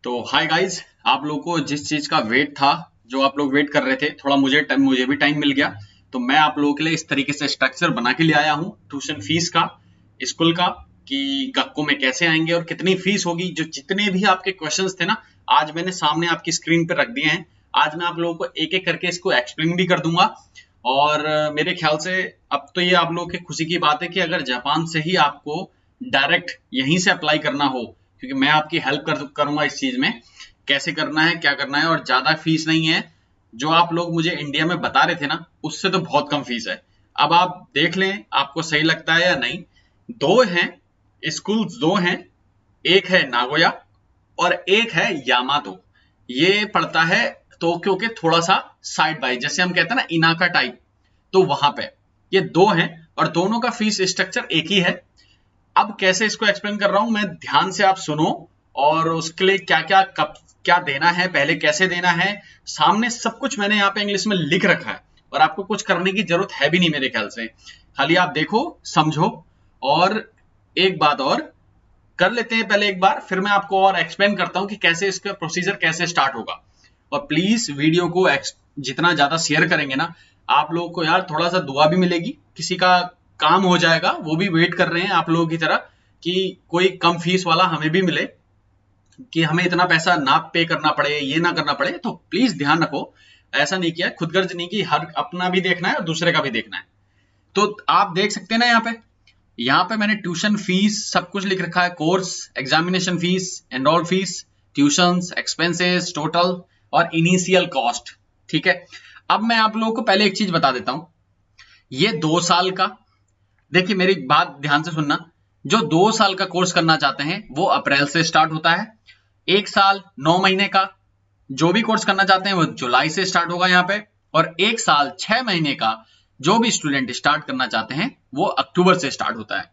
तो hi guys, आप लोगों को जिस चीज का वेट था, जो आप लोग वेट कर रहे थे, थोड़ा मुझे भी टाइम मिल गया। तो मैं आप लोगों के लिए इस तरीके से स्ट्रक्चर बना के ले आया हूँ ट्यूशन फीस का, स्कूल का, कि गक्को में कैसे आएंगे और कितनी फीस होगी। जो जितने भी आपके क्वेश्चंस थे ना, आज मैंने सामने आपकी स्क्रीन पे रख दिए हैं। आज मैं आप लोगों को एक एक करके इसको एक्सप्लेन भी कर दूंगा। और मेरे ख्याल से अब तो ये आप लोगों की खुशी की बात है कि अगर जापान से ही आपको डायरेक्ट यहीं से अप्लाई करना हो, क्योंकि मैं आपकी हेल्प करूंगा इस चीज में, कैसे करना है, क्या करना है। और ज्यादा फीस नहीं है, जो आप लोग मुझे इंडिया में बता रहे थे ना, उससे तो बहुत कम फीस है। अब आप देख लें आपको सही लगता है या नहीं। दो हैं स्कूल, दो हैं। एक है नागोया और एक है यामातो। ये पड़ता है टोक्यो के थोड़ा सा साइड बाई, जैसे हम कहते हैं ना इनाका टाइप, तो वहां पे ये दो हैं। और दोनों का फीस स्ट्रक्चर एक ही है। अब कैसे इसको एक्सप्लेन कर रहा हूं मैं, ध्यान से आप सुनो। और उसके लिए क्या क्या कब क्या देना है, पहले कैसे देना है, सामने सब कुछ मैंने यहाँ पे इंग्लिश में लिख रखा है। और आपको कुछ करने की जरूरत है भी नहीं मेरे ख्याल से, खाली आप देखो, समझो। और एक बात और कर लेते हैं पहले एक बार, फिर मैं आपको और एक्सप्लेन करता हूं कि कैसे इसका प्रोसीजर कैसे स्टार्ट होगा। और प्लीज वीडियो को जितना ज्यादा शेयर करेंगे ना, आप लोगों को यार थोड़ा सा दुआ भी मिलेगी, किसी का काम हो जाएगा। वो भी वेट कर रहे हैं आप लोगों की तरह कि कोई कम फीस वाला हमें भी मिले, कि हमें इतना पैसा ना पे करना पड़े, ये ना करना पड़े। तो प्लीज ध्यान रखो, ऐसा नहीं किया, खुदगर्ज नहीं की, हर अपना भी देखना है और दूसरे का भी देखना है। तो आप देख सकते हैं ना, यहाँ पे मैंने ट्यूशन फीस सब कुछ लिख रखा है, course, examination fees, enrol fees, tuitions, expenses, total और इनिशियल कॉस्ट। ठीक है। अब मैं आप लोगों को पहले एक चीज बता देता हूं, ये 2 साल का, देखिए मेरी बात ध्यान से सुनना। जो 2 साल का कोर्स करना चाहते हैं वो अप्रैल से स्टार्ट होता है। 1 साल 9 महीने का जो भी कोर्स करना चाहते हैं वो जुलाई से स्टार्ट होगा यहाँ पे। और 1 साल 6 महीने का जो भी स्टूडेंट स्टार्ट करना चाहते हैं वो अक्टूबर से स्टार्ट होता है।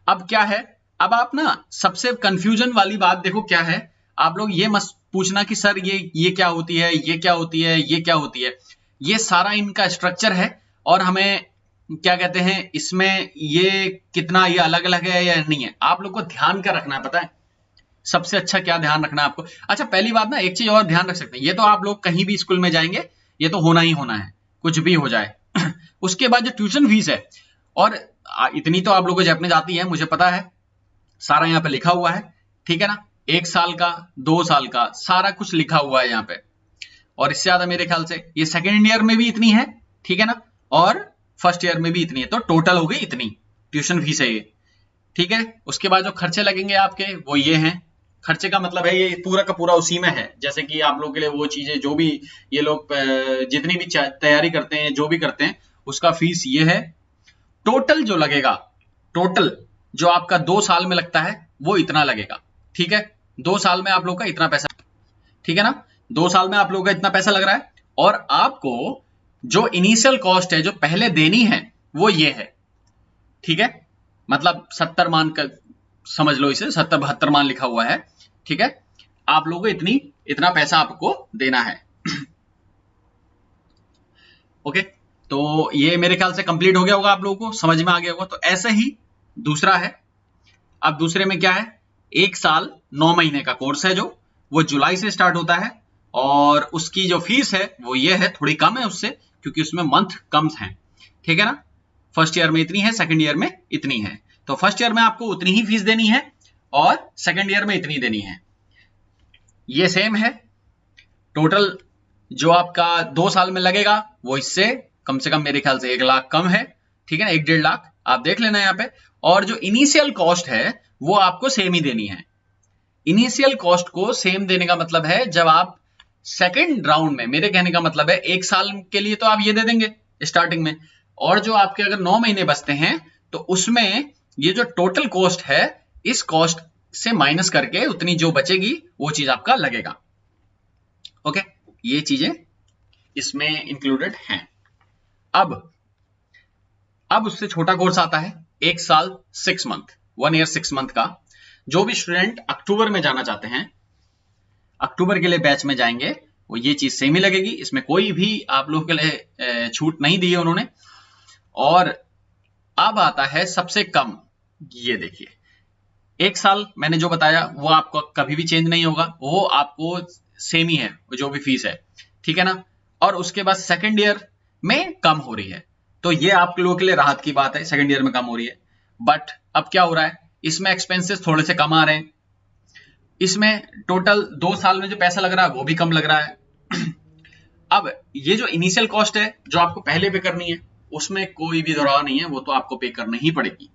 अब क्या है, अब आप ना सबसे कंफ्यूजन वाली बात देखो क्या है। आप लोग ये मत पूछना कि सर ये क्या होती है, ये क्या होती है, ये क्या होती है। ये सारा इनका स्ट्रक्चर है। और हमें क्या कहते हैं इसमें, ये कितना, ये अलग अलग है या नहीं है, आप लोग को ध्यान क्या रखना है पता है। सबसे अच्छा क्या ध्यान रखना है आपको। अच्छा पहली बात ना, एक चीज और ध्यान रख सकते हैं, ये तो आप लोग कहीं भी स्कूल में जाएंगे ये तो होना ही होना है, कुछ भी हो जाए। उसके बाद जो ट्यूशन फीस है, और इतनी तो आप लोगों को जापानीज आती है मुझे पता है, सारा यहाँ पे लिखा हुआ है। ठीक है ना, 1 साल का, 2 साल का, सारा कुछ लिखा हुआ है यहाँ पे। और इससे ज्यादा मेरे ख्याल से ये सेकेंड ईयर में भी इतनी है, ठीक है ना, और फर्स्ट ईयर में भी इतनी है, तो टोटल हो गई इतनी ट्यूशन फीस है ये। ठीक है। उसके बाद जो खर्चे लगेंगे आपके वो ये हैं। खर्चे का मतलब है ये पूरा का पूरा उसी में है, जैसे कि आप लोगों के लिए वो चीजें जो भी ये लोग जितनी भी तैयारी करते हैं, जो भी करते हैं, उसका फीस ये है। टोटल जो लगेगा, टोटल जो आपका 2 साल में लगता है वो इतना लगेगा। ठीक है, 2 साल में आप लोग का इतना पैसा, ठीक है ना, 2 साल में आप लोगों का इतना पैसा लग रहा है। और आपको जो इनिशियल कॉस्ट है जो पहले देनी है वो ये है। ठीक है, मतलब 70 मान का समझ लो, इसे 70-72 मान लिखा हुआ है। ठीक है, आप लोगों को इतना पैसा आपको देना है। ओके, तो ये मेरे ख्याल से कंप्लीट हो गया होगा, आप लोगों को समझ में आ गया होगा। तो ऐसे ही दूसरा है। अब दूसरे में क्या है, 1 साल 9 महीने का कोर्स है जो वो जुलाई से स्टार्ट होता है। और उसकी जो फीस है वो ये है, थोड़ी कम है उससे, क्योंकि उसमें मंथ कम हैं। ठीक है ना, फर्स्ट ईयर में इतनी है, सेकंड ईयर में इतनी है। तो फर्स्ट ईयर में आपको उतनी ही फीस देनी है और सेकंड ईयर में इतनी देनी है। ये सेम है। टोटल जो आपका 2 साल में लगेगा वो इससे कम से कम मेरे ख्याल से 1 लाख कम है। ठीक है ना, 1-1.5 लाख आप देख लेना यहाँ पे। और जो इनिशियल कॉस्ट है वो आपको सेम ही देनी है। इनिशियल कॉस्ट को सेम देने का मतलब है, जब आप सेकेंड राउंड में, मेरे कहने का मतलब है 1 साल के लिए तो आप ये दे देंगे स्टार्टिंग में। और जो आपके अगर 9 महीने बचते हैं तो उसमें ये जो टोटल कॉस्ट है, इस कॉस्ट से माइनस करके उतनी जो बचेगी वो चीज आपका लगेगा। ओके, ये चीजें इसमें इंक्लूडेड हैं। अब उससे छोटा कोर्स आता है 1 साल 6 मंथ, 1 ईयर 6 मंथ का। जो भी स्टूडेंट अक्टूबर में जाना चाहते हैं, अक्टूबर के लिए बैच में जाएंगे, वो ये चीज सेम ही लगेगी, इसमें कोई भी आप लोगों के लिए छूट नहीं दी है उन्होंने। और अब आता है सबसे कम, ये देखिए 1 साल मैंने जो बताया वो आपको कभी भी चेंज नहीं होगा, वो आपको सेम ही है जो भी फीस है, ठीक है ना। और उसके बाद सेकेंड ईयर में कम हो रही है, तो ये आप लोगों के लिए राहत की बात है, सेकेंड ईयर में कम हो रही है। बट अब क्या हो रहा है, इसमें एक्सपेंसेस थोड़े से कम आ रहे हैं, इसमें टोटल 2 साल में जो पैसा लग रहा है वो भी कम लग रहा है। अब ये जो इनिशियल कॉस्ट है जो आपको पहले पे करनी है, उसमें कोई भी दौराव नहीं है, वो तो आपको पे करनी ही पड़ेगी,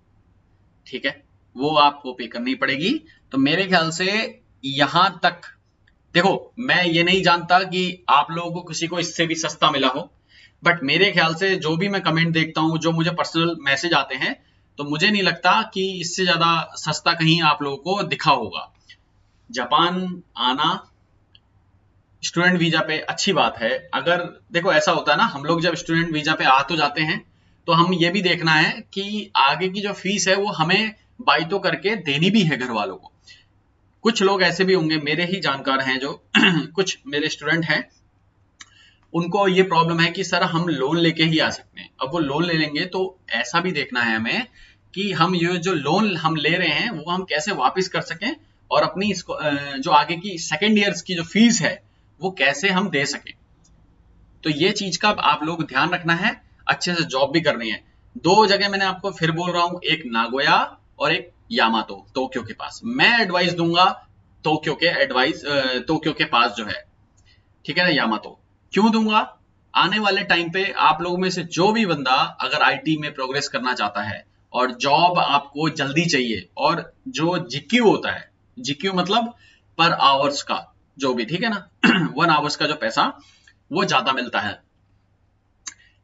ठीक है, वो आपको पे करनी पड़ेगी। तो मेरे ख्याल से यहां तक देखो, मैं ये नहीं जानता कि आप लोगों को किसी को इससे भी सस्ता मिला हो, बट मेरे ख्याल से जो भी मैं कमेंट देखता हूं, जो मुझे पर्सनल मैसेज आते हैं, तो मुझे नहीं लगता कि इससे ज्यादा सस्ता कहीं आप लोगों को दिखा होगा। जापान आना स्टूडेंट वीजा पे अच्छी बात है। अगर देखो ऐसा होता है ना, हम लोग जब स्टूडेंट वीजा पे आ तो जाते हैं, तो हम ये भी देखना है कि आगे की जो फीस है वो हमें बाई तो करके देनी भी है घर वालों को। कुछ लोग ऐसे भी होंगे, मेरे ही जानकार हैं जो कुछ मेरे स्टूडेंट हैं, उनको ये प्रॉब्लम है कि सर हम लोन लेके ही आ सकते हैं। अब वो लोन ले लेंगे तो ऐसा भी देखना है हमें कि हम ये जो लोन हम ले रहे हैं वो हम कैसे वापस कर सकें, और अपनी इसको जो आगे की सेकेंड ईयर्स की जो फीस है वो कैसे हम दे सकें। तो ये चीज का आप लोग ध्यान रखना है, अच्छे से जॉब भी करनी है। 2 जगह मैंने आपको फिर बोल रहा हूं, एक नागोया और एक यामातो, टोक्यो के पास। मैं एडवाइस दूंगा टोक्यो के पास जो है, ठीक है ना, यामातो। क्यों दूंगा, आने वाले टाइम पे आप लोगों में से जो भी बंदा अगर आईटी में प्रोग्रेस करना चाहता है और जॉब आपको जल्दी चाहिए, और जो जीक्यू होता है, जीक्यू मतलब पर आवर्स का जो भी, ठीक है ना, 1 आवर्स का जो पैसा वो ज्यादा मिलता है।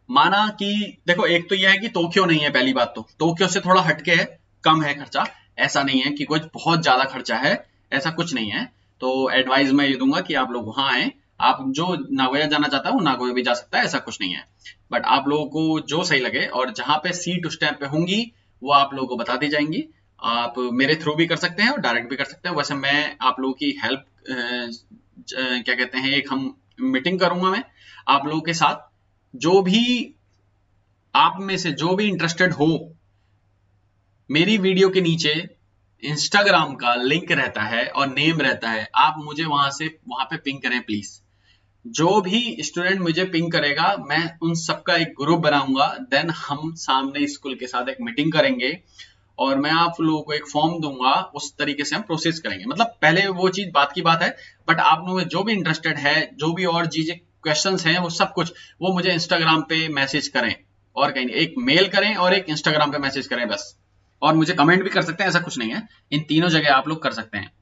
माना कि देखो, एक तो यह है कि टोक्यो नहीं है, पहली बात तो टोक्यो से थोड़ा हटके है, कम है खर्चा, ऐसा नहीं है कि कुछ बहुत ज्यादा खर्चा है, ऐसा कुछ नहीं है। तो एडवाइस मैं ये दूंगा कि आप लोग वहां आए, आप जो नागोया जाना चाहता है वो नागोया भी जा सकता है, ऐसा कुछ नहीं है। बट आप लोगों को जो सही लगे, और जहां पे सीट उस टाइम पे होंगी वो आप लोगों को बता दी जाएंगी। आप मेरे थ्रू भी कर सकते हैं और डायरेक्ट भी कर सकते हैं। वैसे मैं आप लोगों की हेल्प क्या कहते हैं, एक हम मीटिंग करूंगा मैं आप लोगों के साथ। जो भी आप में से जो भी इंटरेस्टेड हो, मेरी वीडियो के नीचे इंस्टाग्राम का लिंक रहता है और नेम रहता है, आप मुझे वहां पे पिंग करें प्लीज। जो भी स्टूडेंट मुझे पिंग करेगा, मैं उन सबका एक ग्रुप बनाऊंगा, देन हम सामने स्कूल के साथ एक मीटिंग करेंगे, और मैं आप लोगों को एक फॉर्म दूंगा, उस तरीके से हम प्रोसेस करेंगे। मतलब पहले वो चीज बात की बात है, बट आप लोगों में जो भी इंटरेस्टेड है, जो भी और चीजें क्वेश्चंस हैं, वो सब कुछ वो मुझे इंस्टाग्राम पे मैसेज करें, और कहीं नहीं, एक मेल करें और एक इंस्टाग्राम पे मैसेज करें बस। और मुझे कमेंट भी कर सकते हैं, ऐसा कुछ नहीं है, इन तीनों जगह आप लोग कर सकते हैं।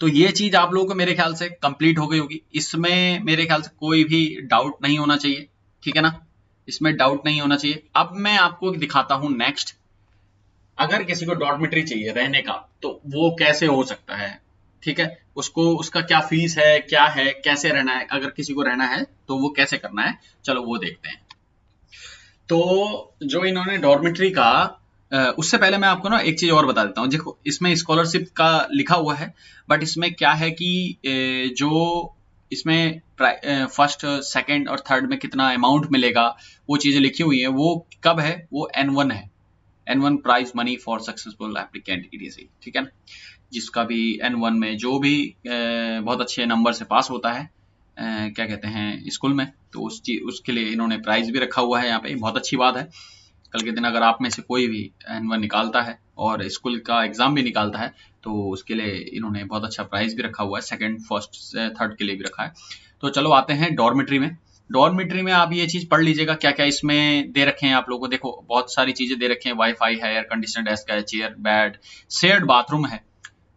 तो ये चीज आप लोगों को मेरे ख्याल से कंप्लीट हो गई होगी, इसमें मेरे ख्याल से कोई भी डाउट नहीं होना चाहिए, ठीक है ना, इसमें डाउट नहीं होना चाहिए। अब मैं आपको दिखाता हूं नेक्स्ट, अगर किसी को डॉर्मिटरी चाहिए रहने का तो वो कैसे हो सकता है, ठीक है, उसको उसका क्या फीस है, क्या है, कैसे रहना है, अगर किसी को रहना है तो वो कैसे करना है, चलो वो देखते हैं। तो जो इन्होंने डॉर्मिटरी का उससे पहले मैं आपको ना एक चीज और बता देता हूँ। देखो, इसमें स्कॉलरशिप का लिखा हुआ है, बट इसमें क्या है कि जो इसमें फर्स्ट सेकंड और थर्ड में कितना अमाउंट मिलेगा, वो चीजें लिखी हुई है। वो कब है, वो N1 है, N1 prize money for successful applicant EDC, ठीक है ना। जिसका भी N1 में जो भी बहुत अच्छे नंबर से पास होता है क्या कहते हैं स्कूल में, तो उसके लिए इन्होंने प्राइज भी रखा हुआ है यहाँ पे, बहुत अच्छी बात है। कल के दिन अगर आप में से कोई भी N1 निकालता है और स्कूल का एग्जाम भी निकालता है, तो उसके लिए इन्होंने बहुत अच्छा प्राइज भी रखा हुआ है, सेकंड फर्स्ट थर्ड के लिए भी रखा है। तो चलो आते हैं डॉर्मिटरी में। डॉर्मिटरी में आप ये चीज पढ़ लीजिएगा क्या क्या इसमें दे रखे हैं आप लोगों को। देखो, बहुत सारी चीजें दे रखे हैं, वाईफाई है, एयर कंडीशनर डेस्क है, चेयर, बेड, शेयर्ड बाथरूम है,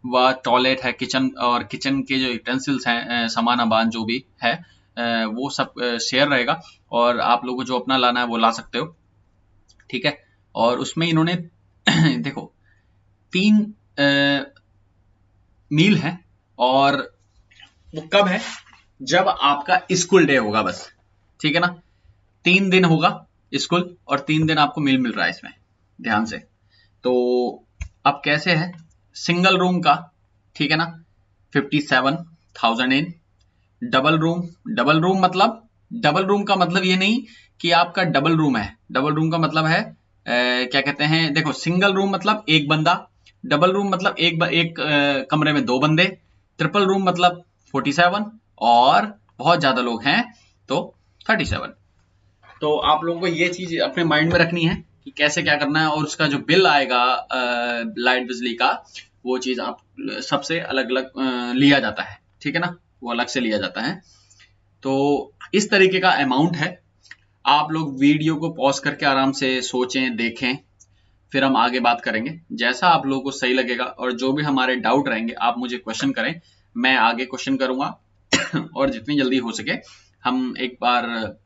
व टॉयलेट है, किचन, और किचन के जो यूटेंसिल्स हैं, सामान अमान जो भी है वो सब शेयर रहेगा, और आप लोगों को जो अपना लाना है वो ला सकते हो, ठीक है। और उसमें इन्होंने देखो 3 मील है, और वो कब है, जब आपका स्कूल डे होगा बस, ठीक है ना। 3 दिन होगा स्कूल, और 3 दिन आपको मील मिल रहा है इसमें, ध्यान से। तो अब कैसे है, सिंगल रूम का, ठीक है ना, 57,000 इन। डबल रूम का मतलब ये नहीं कि आपका डबल रूम है, डबल रूम का मतलब है क्या कहते हैं, देखो सिंगल रूम मतलब एक बंदा, डबल रूम मतलब एक कमरे में 2 बंदे, ट्रिपल रूम मतलब 47, और बहुत ज्यादा लोग हैं तो 37। तो आप लोगों को ये चीज अपने माइंड में रखनी है कि कैसे क्या करना है, और उसका जो बिल आएगा लाइट बिजली का, वो चीज आप सबसे अलग अलग लिया जाता है, ठीक है ना, वो अलग से लिया जाता है। तो इस तरीके का अमाउंट है। आप लोग वीडियो को पॉज करके आराम से सोचें, देखें, फिर हम आगे बात करेंगे जैसा आप लोगों को सही लगेगा। और जो भी हमारे डाउट रहेंगे आप मुझे क्वेश्चन करें, मैं आगे क्वेश्चन करूंगा और जितनी जल्दी हो सके हम एक बार,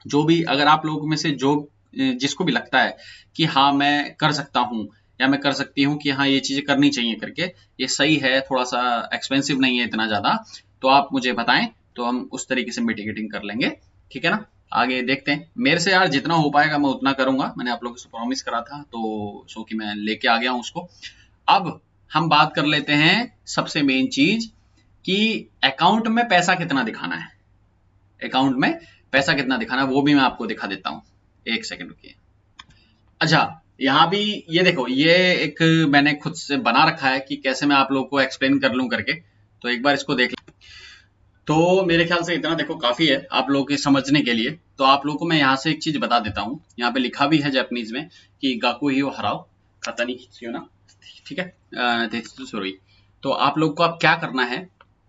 जो भी अगर आप लोगों में से जो जिसको भी लगता है कि हाँ मैं कर सकता हूँ या मैं कर सकती हूँ कि हाँ ये चीजें करनी चाहिए करके, ये सही है, थोड़ा सा एक्सपेंसिव नहीं है इतना ज्यादा, तो आप मुझे बताएं, तो हम उस तरीके से मिटिगेटिंग कर लेंगे, ठीक है ना। आगे देखते हैं, मेरे से यार जितना हो पाएगा मैं उतना करूंगा, मैंने आप लोगों से प्रॉमिस करा था, तो सो कि मैं लेके आ गया हूँ उसको। अब हम बात कर लेते हैं सबसे मेन चीज कि अकाउंट में पैसा कितना दिखाना है। अकाउंट में पैसा कितना दिखाना है वो भी मैं आपको दिखा देता हूँ, एक सेकंड रुकिए। अच्छा, यहाँ भी ये देखो, ये एक मैंने खुद से बना रखा है कि कैसे मैं आप लोगों को एक्सप्लेन कर लूं करके, तो एक बार इसको देख। तो मेरे ख्याल से इतना देखो काफी है आप लोगों के समझने के लिए। तो आप लोगों को मैं यहाँ से एक चीज बता देता हूँ, यहाँ पे लिखा भी है जापानीज में कि गाकू ही हराओ खतानी खिचियो ना, ठीक है, सॉरी। तो आप लोग को अब क्या करना है,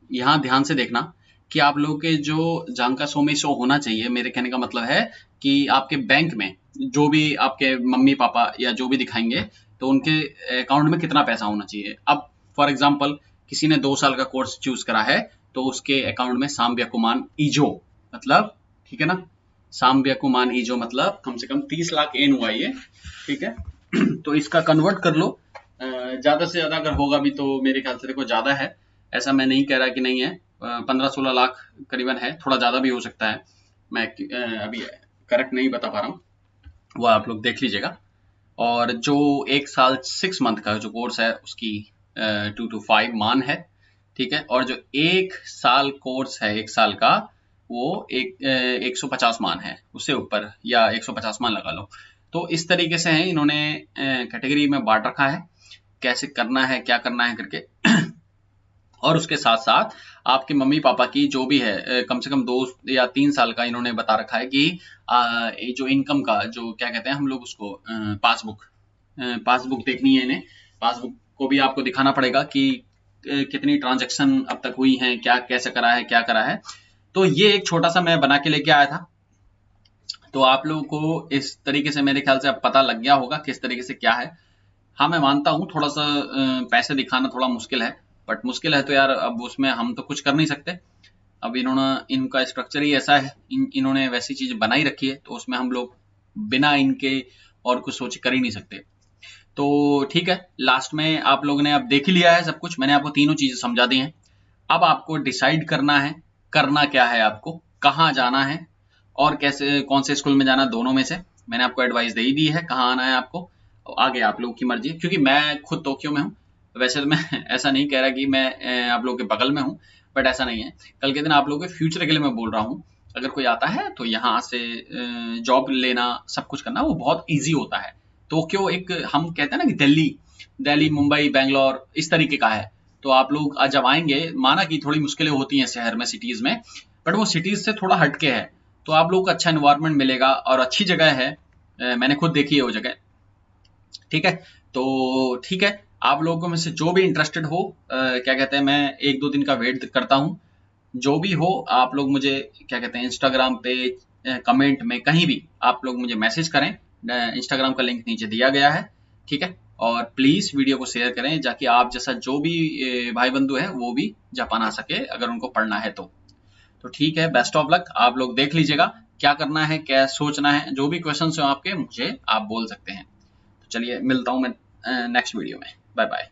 यहाँ ध्यान से देखना कि आप लोगों के जो जानका शो में शो होना चाहिए, मेरे कहने का मतलब है कि आपके बैंक में जो भी आपके मम्मी पापा या जो भी दिखाएंगे, तो उनके अकाउंट में कितना पैसा होना चाहिए। अब फॉर एग्जाम्पल किसी ने 2 साल का कोर्स चूज करा है, तो उसके अकाउंट में साम्ब्याकुमान ईजो मतलब, ठीक है ना, साम्ब्याकुमान ईजो मतलब कम से कम 30 लाख एन हुआ ये, ठीक है। तो इसका कन्वर्ट कर लो, ज्यादा से ज्यादा अगर होगा भी तो मेरे ख्याल से देखो ज्यादा है, ऐसा मैं नहीं कह रहा कि नहीं है, 15-16 लाख करीबन है, थोड़ा ज्यादा भी हो सकता है, मैं अभी करेक्ट नहीं बता पा रहा हूँ, वो आप लोग देख लीजिएगा। और जो 1 साल 6 मंथ का जो कोर्स है उसकी 2 to 5 मान है, ठीक है। और जो 1 साल कोर्स है 1 साल का, वो 150 मान है, उससे ऊपर या 150 मान लगा लो। तो इस तरीके से है, इन्होंने कैटेगरी में बांट रखा है कैसे करना है क्या करना है करके। और उसके साथ साथ आपके मम्मी पापा की जो भी है कम से कम 2 या 3 साल का इन्होंने बता रखा है कि ये जो इनकम का जो क्या कहते हैं हम लोग उसको, पासबुक देखनी है इन्हें। पासबुक को भी आपको दिखाना पड़ेगा कि कितनी ट्रांजैक्शन अब तक हुई हैं, क्या कैसे करा है क्या करा है। तो ये एक छोटा सा मैं बना के लेके आया था, तो आप लोगों को इस तरीके से मेरे ख्याल से अब पता लग गया होगा किस तरीके से क्या है। हाँ मैं मानता हूँ थोड़ा सा पैसे दिखाना थोड़ा मुश्किल है, बट मुश्किल है तो यार अब उसमें हम तो कुछ कर नहीं सकते। अब इन्होंने, इनका स्ट्रक्चर ही ऐसा है, इन्होंने वैसी चीज बनाई रखी है, तो उसमें हम लोग बिना इनके और कुछ सोच कर ही नहीं सकते। तो ठीक है, लास्ट में आप लोगों ने अब देख ही लिया है सब कुछ, मैंने आपको तीनों चीजें समझा दी हैं। अब आपको डिसाइड करना है करना क्या है, आपको कहाँ जाना है और कैसे कौन से स्कूल में जाना, दोनों में से मैंने आपको एडवाइस दे ही दी है कहाँ आना है आपको। आगे आप लोगों की मर्जी है, क्योंकि मैं खुद टोक्यो में हूँ। वैसे तो मैं ऐसा नहीं कह रहा कि मैं आप लोगों के बगल में हूँ, बट ऐसा नहीं है, कल के दिन आप लोगों के फ्यूचर के लिए मैं बोल रहा हूँ। अगर कोई आता है तो यहाँ से जॉब लेना सब कुछ करना वो बहुत ईजी होता है। टोक्यो एक, हम कहते हैं ना कि दिल्ली दिल्ली मुंबई बेंगलोर इस तरीके का है। तो आप लोग जब आएंगे, माना कि थोड़ी मुश्किलें होती हैं शहर में सिटीज में, बट वो सिटीज से थोड़ा हटके है, तो आप लोगों को अच्छा एनवायरनमेंट मिलेगा और अच्छी जगह है, मैंने खुद देखी है वो जगह, ठीक है। तो ठीक है, आप लोगों में से जो भी इंटरेस्टेड हो, क्या कहते हैं, मैं 1-2 दिन का वेट करता हूँ। जो भी हो आप लोग मुझे क्या कहते हैं इंस्टाग्राम पे कमेंट में कहीं भी आप लोग मुझे मैसेज करें, इंस्टाग्राम का लिंक नीचे दिया गया है, ठीक है। और प्लीज वीडियो को शेयर करें ताकि आप जैसा जो भी भाई बंधु है वो भी जापान आ सके अगर उनको पढ़ना है तो ठीक है, बेस्ट ऑफ लक। आप लोग देख लीजिएगा क्या करना है क्या सोचना है, जो भी क्वेश्चन हो आपके मुझे आप बोल सकते हैं। तो चलिए मिलता हूँ मैं नेक्स्ट वीडियो में, बाय बाय।